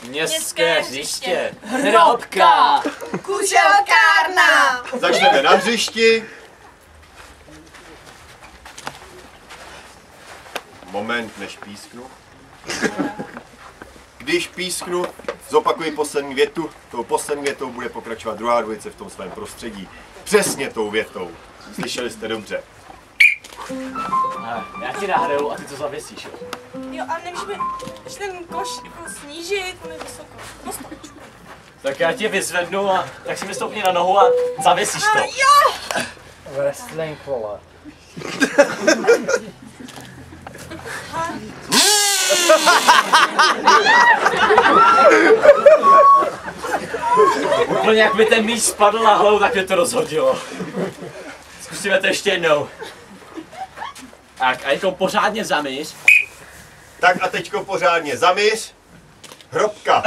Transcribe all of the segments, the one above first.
Městské hřiště. Hrobka. Kuželkárna. Začneme na hřišti. Moment, než písknu. Když písknu, zopakuji poslední větu. Tou poslední větou bude pokračovat druhá dvojice v tom svém prostředí. Přesně tou větou. Slyšeli jste dobře. Já ti nahraju a ty to zavěsíš, jo? Jo, a nemůžeme ten koš jako snížit, on je vysoko. Postač. Tak já tě vyzvednu a tak si mi stoupni na nohu a zavěsíš to. Jo! Wrestling, vole. Úplně jak mi ten míč spadl na hlavu, tak mě to rozhodilo. Zkusíme to ještě jednou. Tak a jako pořádně zamíř. Tak a teďko pořádně zamíř. Hrobka.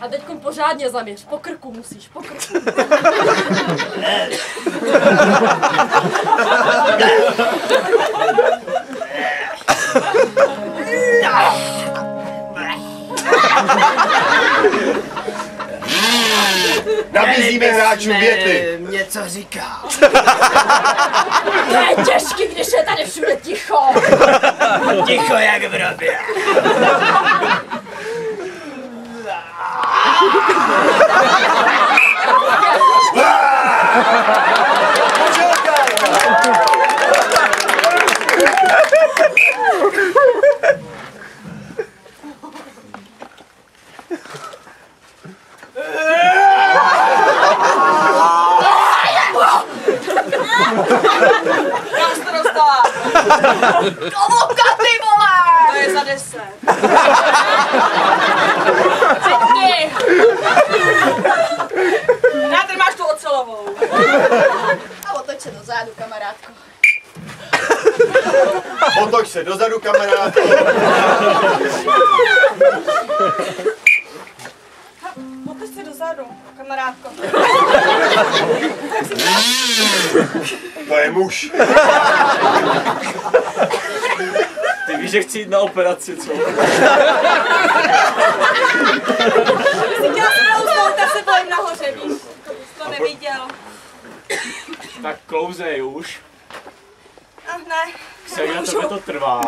A teďkom pořádně zaměř, po krku musíš, po krku. Nabízíme hráčům věty. Něco říká. To je těžký, když je tady všude ticho. Ticho jak v hrobě. Kam jsi to dostala? Do voka, ty vole! To je za 10. Cipni! Já tady máš tu ocelovou. A otoč se dozadu, kamarádko. Otoč se dozadu, kamarád. Otoč se dozadu, kamarádko. To je muž. Ty víš, že chci jít na operaci, co? Jsi chtěla sklouznout, tak se bojím nahoře, víš? Jsi to neviděl. Tak klouzej už. Ach ne. Jak na tebe to trvá.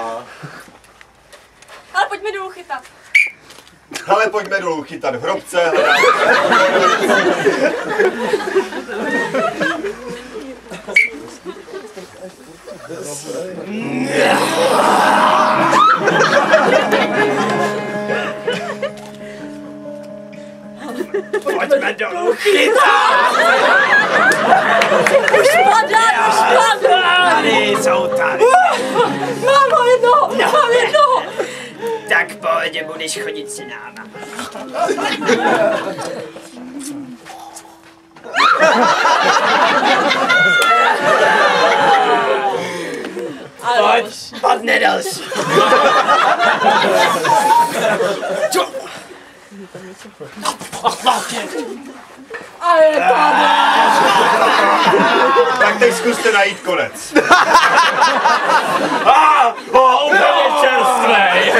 Ale pojďme dolů chytat. Ale pojďme dolů chytat v hrobce. Pojďme dolů chytat. Už padá, už padá. Tady jsou tady. Mám jednoho, mám jednoho. Tak pohodě, budeš chodit si náma. Pojď, padne další. A je tady. Tak teď zkuste najít konec. Úplně čerstvej.